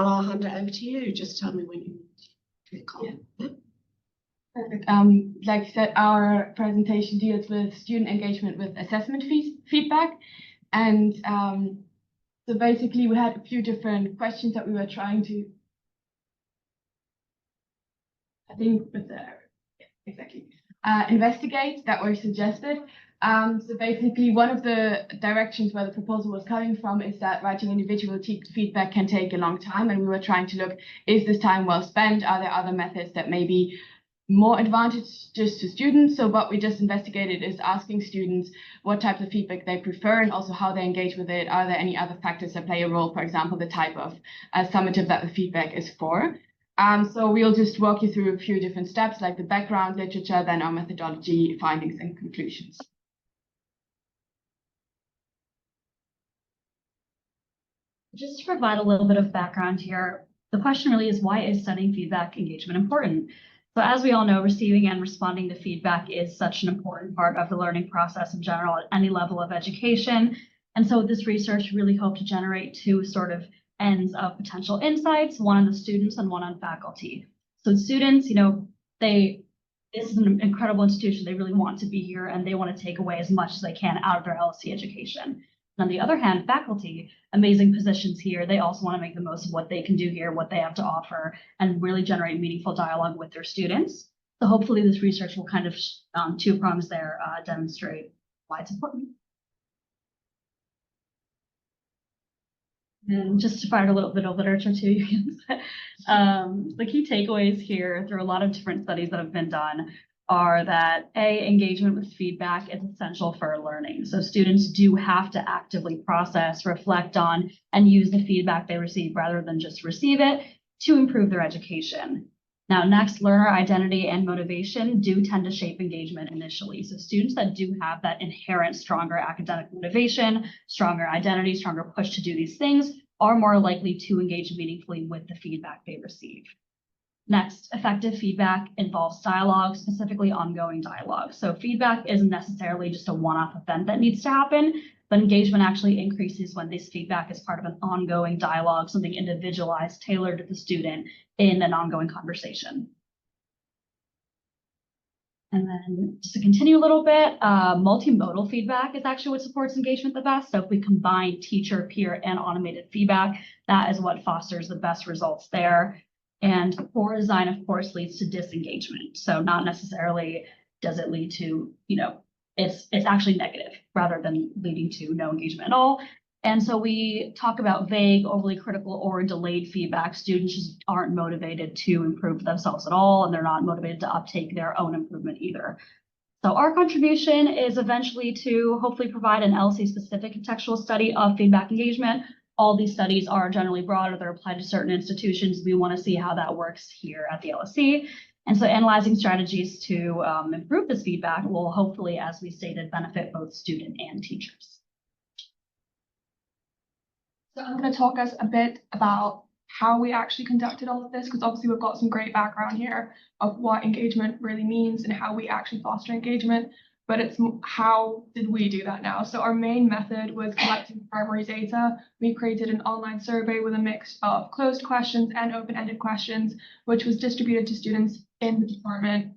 I'll hand it over to you. Just tell me when you click on. Yeah. Perfect. Like I said, our presentation deals with student engagement with assessment feedback. And so basically we had a few different questions that we were trying to, I think with the, exactly, investigate that were suggested. So basically one of the directions where the proposal was coming from is that writing individual feedback can take a long time. And we were trying to look, is this time well spent? Are there other methods that may be more advantageous to students? So what we just investigated is asking students what types of feedback they prefer and also how they engage with it. Are there any other factors that play a role? For example, the type of summative that the feedback is for. So we'll just walk you through a few different steps, like the background literature, then our methodology, findings, and conclusions. Just to provide a little bit of background here, the question really is, why is studying feedback engagement important? So as we all know, receiving and responding to feedback is such an important part of the learning process in general at any level of education. And so this research really hoped to generate two sort of ends of potential insights, one on the students and one on faculty. So students, this is an incredible institution. They really want to be here and they want to take away as much as they can out of their LSE education. On the other hand, faculty, amazing positions here, they also want to make the most of what they can do here, what they have to offer, and really generate meaningful dialogue with their students. So hopefully this research will kind of, two prongs there, demonstrate why it's important. And just to provide a little bit of literature too, the key takeaways here through a lot of different studies that have been done are that engagement with feedback is essential for learning. So students do have to actively process, reflect on, and use the feedback they receive rather than just receive it to improve their education. Now, next, learner identity and motivation do tend to shape engagement initially. So students that do have that inherent stronger academic motivation, stronger identity, stronger push to do these things are more likely to engage meaningfully with the feedback they receive. Next, effective feedback involves dialogue, specifically ongoing dialogue. So feedback isn't necessarily just a one-off event that needs to happen, but engagement actually increases when this feedback is part of an ongoing dialogue, something individualized, tailored to the student in an ongoing conversation. And then just to continue a little bit, multimodal feedback is actually what supports engagement the best. So if we combine teacher, peer, and automated feedback, that is what fosters the best results there. And poor design, of course, leads to disengagement. So not necessarily does it lead to, it's actually negative rather than leading to no engagement at all. And so we talk about vague, overly critical, or delayed feedback. Students just aren't motivated to improve themselves at all, and they're not motivated to uptake their own improvement either. So our contribution is eventually to hopefully provide an LSE-specific contextual study of feedback engagement. All these studies are generally broad or they're applied to certain institutions. We want to see how that works here at the LSE. And so analyzing strategies to improve this feedback will hopefully, as we stated, benefit both student and teachers. So I'm going to talk us a bit about how we actually conducted all of this, because obviously we've got some great background here of what engagement really means and how we actually foster engagement. But it's how did we do that now? So our main method was collecting primary data. We created an online survey with a mix of closed questions and open-ended questions, which was distributed to students in the department.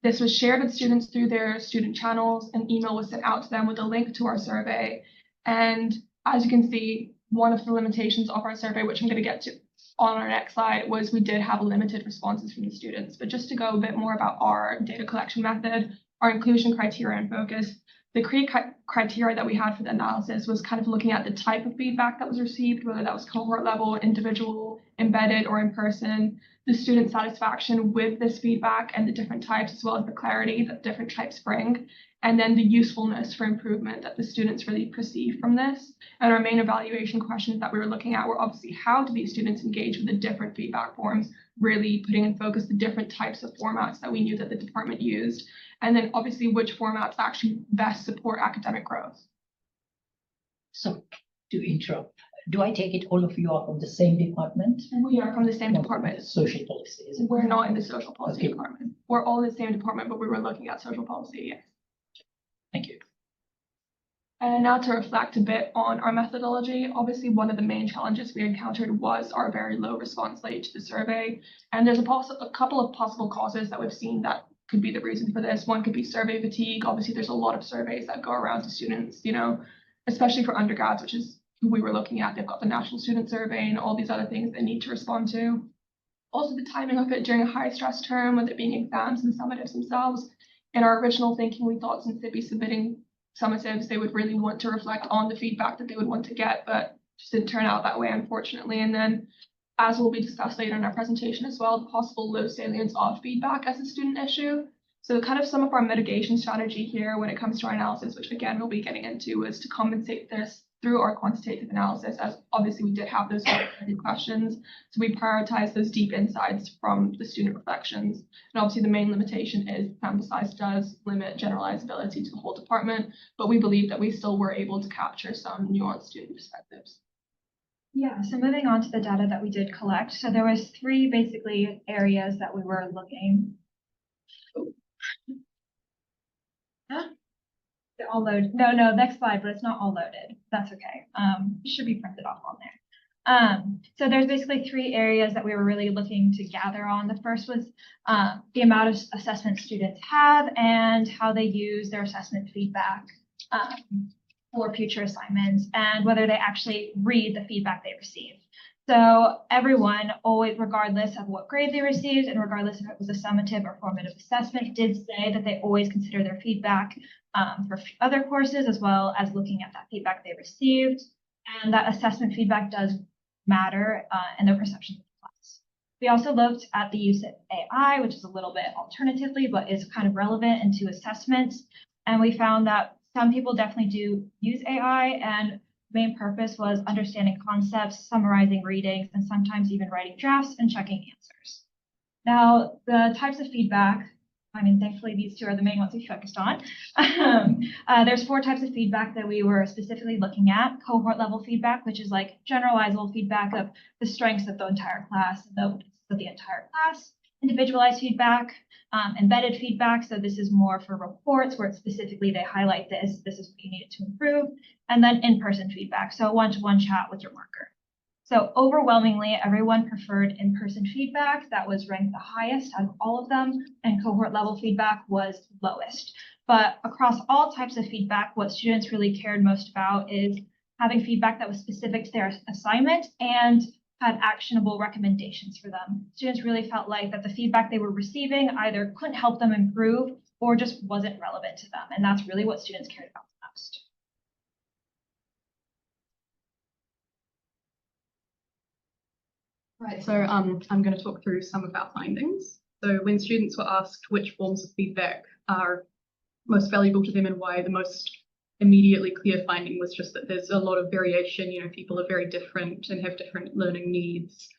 This was shared with students through their student channels. An email was sent out to them with a link to our survey. And as you can see, one of the limitations of our survey, which I'm going to get to on our next slide, was we did have limited responses from the students. But just to go a bit more about our data collection method, our inclusion criteria and focus, the criteria that we had for the analysis was kind of looking at the type of feedback that was received, whether that was cohort level, individual, embedded, or in person, the student satisfaction with this feedback and the different types, as well as the clarity that different types bring, and then the usefulness for improvement that the students really perceive from this. And our main evaluation questions that we were looking at were obviously how do these students engage with the different feedback forms, really putting in focus the different types of formats that we knew that the department used, and then obviously which formats actually best support academic growth. So to interrupt, do I take it all of you are from the same department? We are from the same department. Social policy, is it? We're not in the social policy Okay. department. We're all in the same department, but we were looking at social policy, yes. Thank you. And now to reflect a bit on our methodology, obviously one of the main challenges we encountered was our very low response rate to the survey. And there's a couple of possible causes that we've seen that could be the reason for this. One could be survey fatigue. Obviously, there's a lot of surveys that go around to students, especially for undergrads, which is who we were looking at. They've got the National Student Survey and all these other things they need to respond to. Also, the timing of it during a high stress term, with it being exams and summatives themselves. In our original thinking, we thought since they'd be submitting summatives, they would really want to reflect on the feedback that they would want to get, but just didn't turn out that way, unfortunately. And then, as will be discussed later in our presentation as well, the possible low salience of feedback as a student issue. So kind of some of our mitigation strategy here when it comes to our analysis, which again we'll be getting into, is to compensate this through our quantitative analysis, as obviously we did have those questions. So we prioritize those deep insights from the student reflections. And obviously the main limitation is sample size does limit generalizability to the whole department, but we believe that we still were able to capture some nuanced student perspectives. Yeah, so moving on to the data that we did collect. So there was 3 basically areas that we were looking. They're all loaded. No, next slide, but it's not all loaded. That's okay. It should be printed off on there. So there's basically 3 areas that we were really looking to gather on. The first was the amount of assessment students have and how they use their assessment feedback for future assignments, and whether they actually read the feedback they receive. So everyone, always, regardless of what grade they received and regardless if it was a summative or formative assessment, did say that they always consider their feedback for other courses, as well as looking at that feedback they received. And that assessment feedback does matter in their perception of the class. We also looked at the use of AI, which is a little bit alternatively, but is kind of relevant into assessments. And we found that some people definitely do use AI, and main purpose was understanding concepts, summarizing readings, and sometimes even writing drafts and checking answers. Now, the types of feedback, thankfully these 2 are the main ones we focused on. There's 4 types of feedback that we were specifically looking at. Cohort level feedback, which is like generalizable feedback of the strengths of the entire class, of the entire class. Individualized feedback, embedded feedback. So this is more for reports where specifically they highlight this is what you needed to improve. And then in-person feedback. So one-to-one chat with your marker. So overwhelmingly, everyone preferred in-person feedback. That was ranked the highest out of all of them, and cohort level feedback was lowest. But across all types of feedback, what students really cared most about is having feedback that was specific to their assignment and had actionable recommendations for them. Students really felt like that the feedback they were receiving either couldn't help them improve or just wasn't relevant to them. And that's really what students cared about the most. Right, so I'm going to talk through some of our findings. So when students were asked which forms of feedback are most valuable to them and why, the most immediately clear finding was just that there's a lot of variation. People are very different and have different learning needs.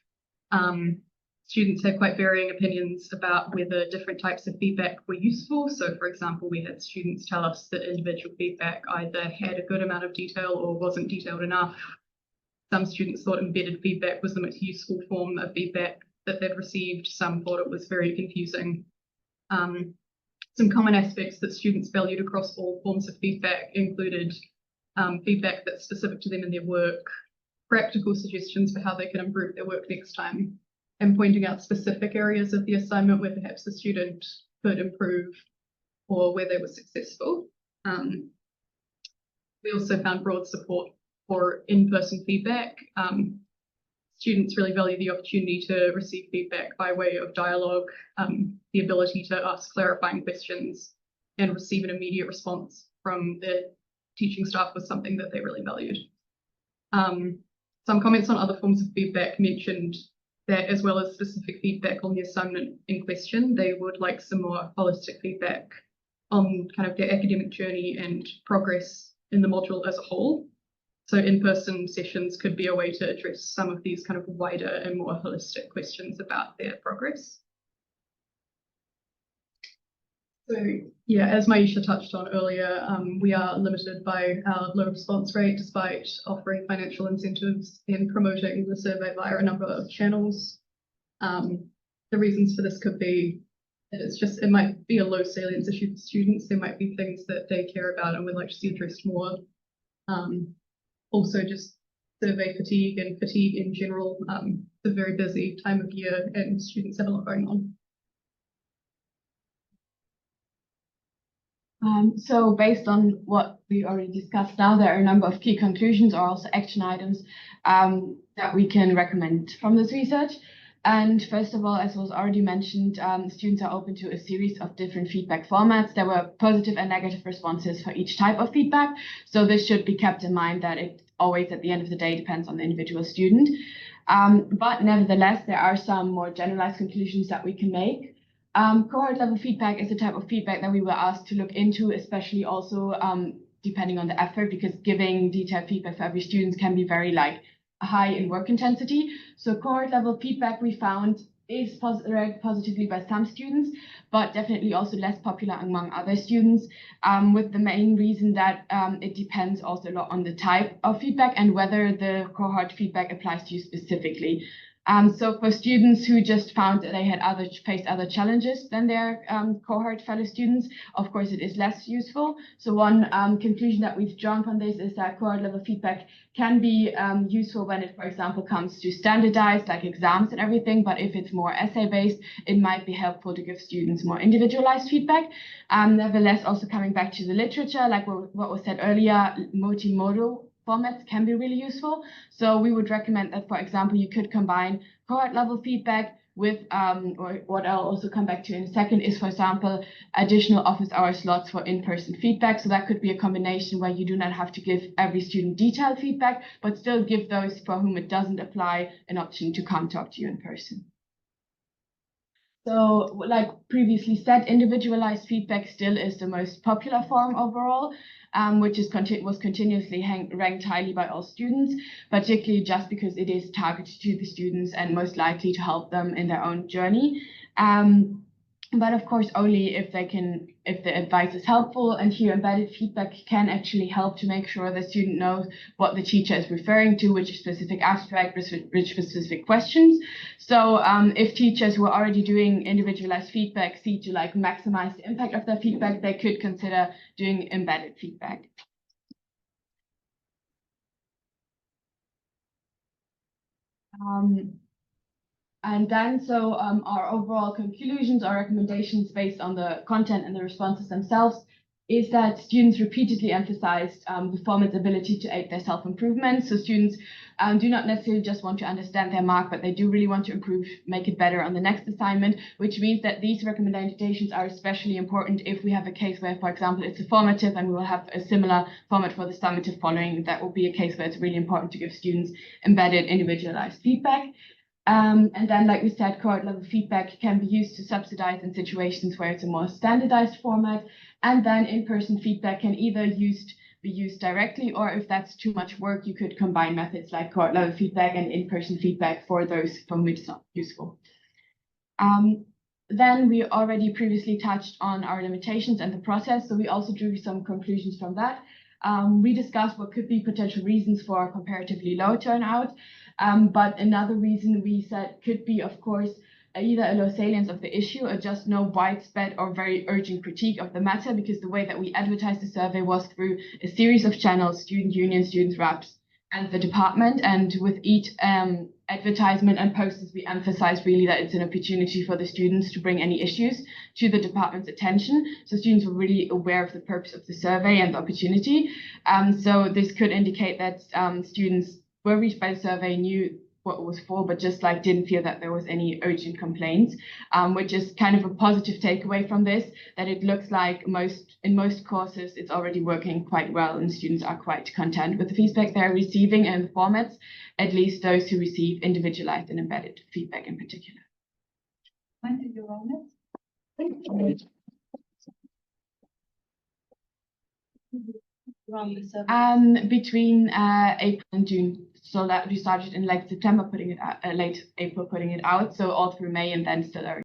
Students have quite varying opinions about whether different types of feedback were useful. So for example, we had students tell us that individual feedback either had a good amount of detail or wasn't detailed enough. Some students thought embedded feedback was the most useful form of feedback that they'd received. Some thought it was very confusing. Some common aspects that students valued across all forms of feedback included feedback that's specific to them in their work, practical suggestions for how they can improve their work next time, and pointing out specific areas of the assignment where perhaps the student could improve or where they were successful. We also found broad support for in-person feedback. Students really value the opportunity to receive feedback by way of dialogue, the ability to ask clarifying questions and receive an immediate response from the teaching staff was something that they really valued. Some comments on other forms of feedback mentioned that, as well as specific feedback on the assignment in question, they would like some more holistic feedback on kind of their academic journey and progress in the module as a whole. So in-person sessions could be a way to address some of these kind of wider and more holistic questions about their progress. So yeah, as Maisha touched on earlier, we are limited by our low response rate despite offering financial incentives and promoting the survey via a number of channels. The reasons for this could be that it might be a low salience issue for students. There might be things that they care about and would like to see addressed more Also just survey fatigue and fatigue in general. It's a very busy time of year and students have a lot going on. So based on what we already discussed now, there are a number of key conclusions or also action items that we can recommend from this research. And first of all, as was already mentioned, students are open to a series of different feedback formats. There were positive and negative responses for each type of feedback. So this should be kept in mind that it always at the end of the day depends on the individual student. But nevertheless, there are some more generalized conclusions that we can make. Cohort level feedback is a type of feedback that we were asked to look into, especially also depending on the effort, because giving detailed feedback for every student can be very high in work intensity. So cohort level feedback we found is read positively by some students, but definitely also less popular among other students, with the main reason that it depends also a lot on the type of feedback and whether the cohort feedback applies to you specifically. So for students who just found that they had faced other challenges than their cohort fellow students, of course, it is less useful. So one conclusion that we've drawn from this is that cohort level feedback can be useful when it, for example, comes to standardized like exams and everything. But if it's more essay-based, it might be helpful to give students more individualized feedback. Nevertheless, also coming back to the literature, like what was said earlier, multimodal formats can be really useful. So we would recommend that, for example, you could combine cohort level feedback with, or what I'll also come back to in a second is, for example, additional office hour slots for in-person feedback. So that could be a combination where you do not have to give every student detailed feedback, but still give those for whom it doesn't apply an option to come talk to you in person. So like previously said, individualized feedback still is the most popular form overall, which was continuously ranked highly by all students, particularly just because it is targeted to the students and most likely to help them in their own journey. But of course, only if the advice is helpful, and here embedded feedback can actually help to make sure the student knows what the teacher is referring to, which specific aspect, which specific questions. So if teachers who are already doing individualized feedback see to maximize the impact of their feedback, they could consider doing embedded feedback. And then, so our overall conclusions or recommendations based on the content and the responses themselves is that students repeatedly emphasized the format's ability to aid their self-improvement. So students do not necessarily just want to understand their mark, but they do really want to improve, make it better on the next assignment, which means that these recommendations are especially important if we have a case where, for example, it's a formative and we will have a similar format for the summative following. That will be a case where it's really important to give students embedded, individualized feedback. And then, like we said, cohort level feedback can be used to subsidize in situations where it's a more standardized format. And then in-person feedback can either be used directly, or if that's too much work, you could combine methods like cohort level feedback and in-person feedback for those from which it's not useful. Then we already previously touched on our limitations and the process. So we also drew some conclusions from that. We discussed what could be potential reasons for comparatively low turnout. But another reason we said could be, of course, either a low salience of the issue or just no widespread or very urgent critique of the matter, because the way that we advertised the survey was through a series of channels, student unions, students' reps, and the department. And with each advertisement and posters, we emphasize really that it's an opportunity for the students to bring any issues to the department's attention. So students were really aware of the purpose of the survey and the opportunity. So this could indicate that students were reached by the survey, knew what it was for, but just didn't feel that there was any urgent complaints, which is kind of a positive takeaway from this, that it looks like in most courses it's already working quite well and students are quite content with the feedback they're receiving and the formats, at least those who receive individualized and embedded feedback in particular. When did you roll it? Between April and June. So that we started in September putting it out, late April putting it out. So all through May and then still early